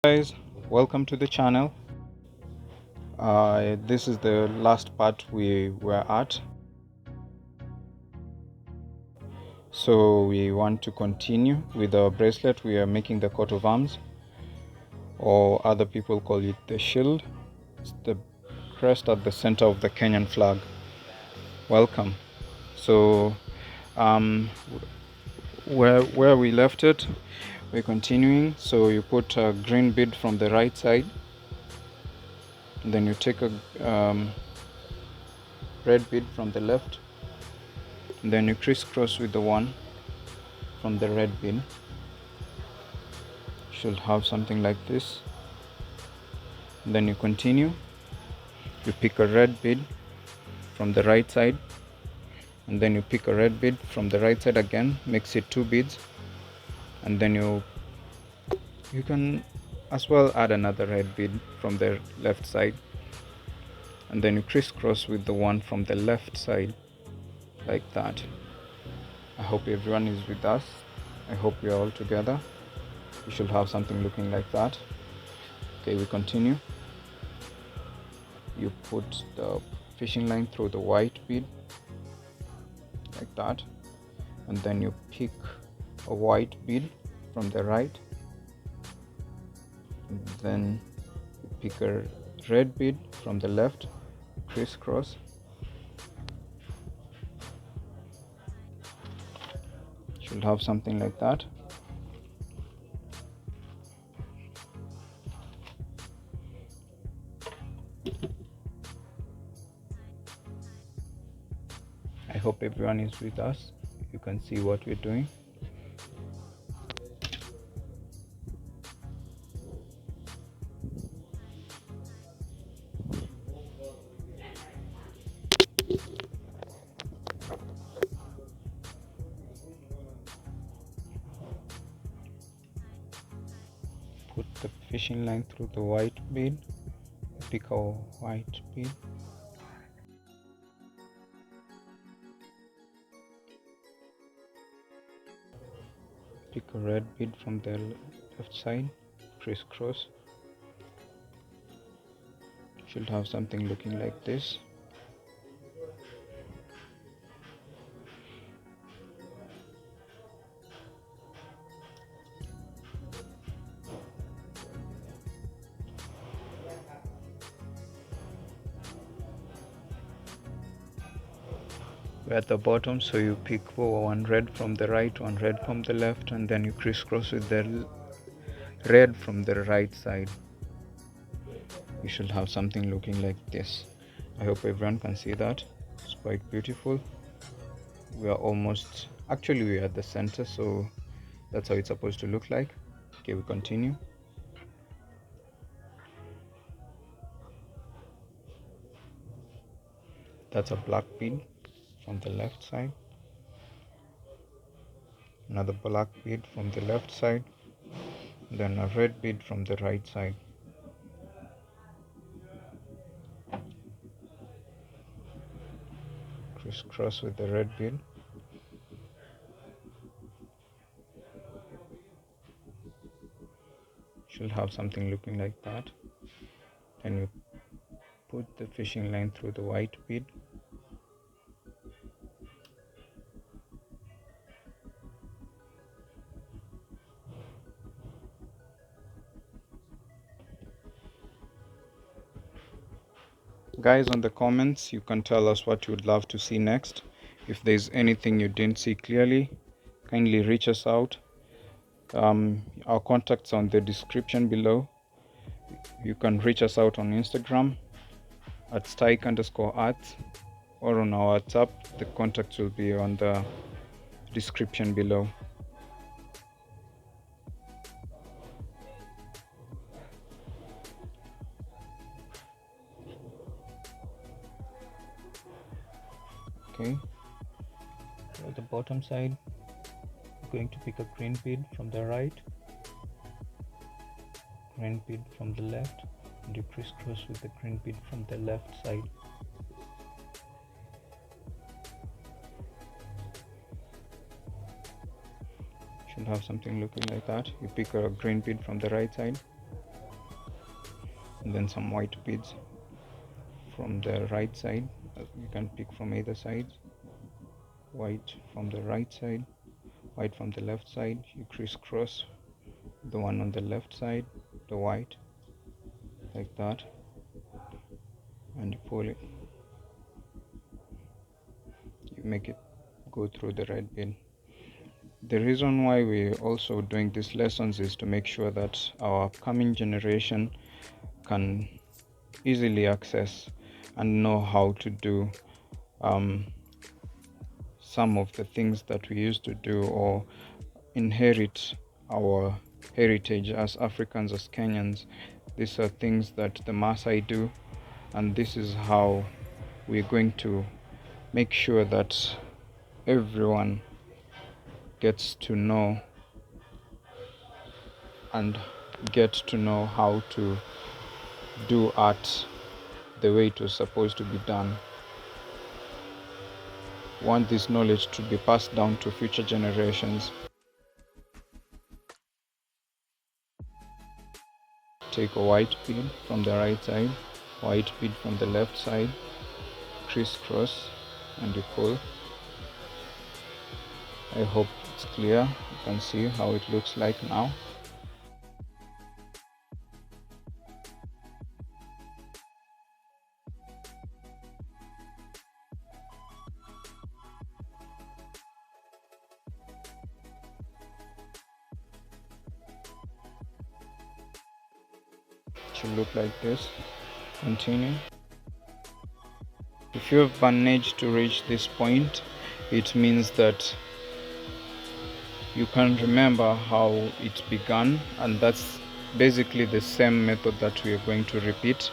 Guys, welcome to the channel. This is the last part we were at, so we want to continue with our bracelet. We are making the coat of arms, or other people call it the shield. It's the crest at the center of the Kenyan flag. Welcome. So where we left it, we're continuing. So you put a green bead from the right side, then you take a red bead from the left, and then you crisscross with the one from the red bead. Should have something like this. And then you continue. You pick a red bead from the right side, and then you pick a red bead from the right side again, makes it two beads, and then you can as well add another red bead from the left side, and then you crisscross with the one from the left side, like that. I hope everyone is with us. I hope we are all together. You should have something looking like that. Okay, we continue. You put the fishing line through the white bead, like that, and then you pick a white bead from the right, and then you pick a red bead from the left, crisscross, should have something like that. I hope everyone is with us. You can see what we're doing. Put the fishing line through the white bead, pick a white bead, pick a red bead from the left side, crisscross. Should have something looking like this. We're at the bottom, so you pick one red from the right, one red from the left, and then you crisscross with the red from the right side. You should have something looking like this. I hope everyone can see that. It's quite beautiful. We are almost, actually we are at the center, so that's how it's supposed to look like. Okay, we continue. That's a black bead from the left side, another black bead from the left side, then a red bead from the right side. Crisscross with the red bead. Should have something looking like that. Then you put the fishing line through the white bead. Guys, on the comments you can tell us what you would love to see next. If there's anything you didn't see clearly, kindly reach us out. Our contacts on the description below. You can reach us out on Instagram at @stike_art, or on our WhatsApp. The contacts will be on the description below. Okay, at the bottom side, I'm going to pick a green bead from the right, green bead from the left, and you crisscross with the green bead from the left side. Should have something looking like that. You pick a green bead from the right side, and then some white beads from the right side. You can pick from either side. White from the right side, white from the left side. You crisscross the one on the left side, the white, like that, and you pull it. You make it go through the red bead. The reason why we're also doing these lessons is to make sure that our upcoming generation can easily access and know how to do some of the things that we used to do, or inherit our heritage as Africans, as Kenyans. These are things that the Maasai do, and this is how we're going to make sure that everyone gets to know and get to know how to do art the way it was supposed to be done. Want this knowledge to be passed down to future generations. Take a white bead from the right side, white bead from the left side, crisscross, and you pull. I hope it's clear. You can see how it looks like now. It should look like this. Continue. If you have managed to reach this point, it means that you can remember how it began, and that's basically the same method that we are going to repeat.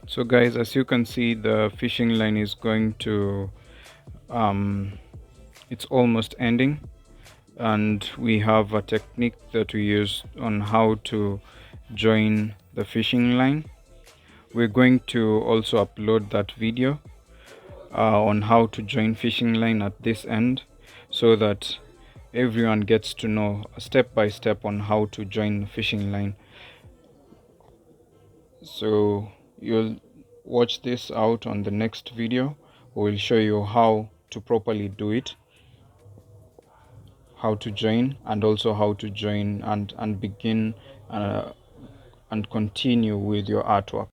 So guys, as you can see, the fishing line is going to it's almost ending, and we have a technique that we use on how to join the fishing line. We're going to also upload that video on how to join fishing line at this end, so that everyone gets to know step by step on how to join the fishing line. So you'll watch this out on the next video. We'll show you how to properly do it, how to join, and also how to join and begin and continue with your artwork.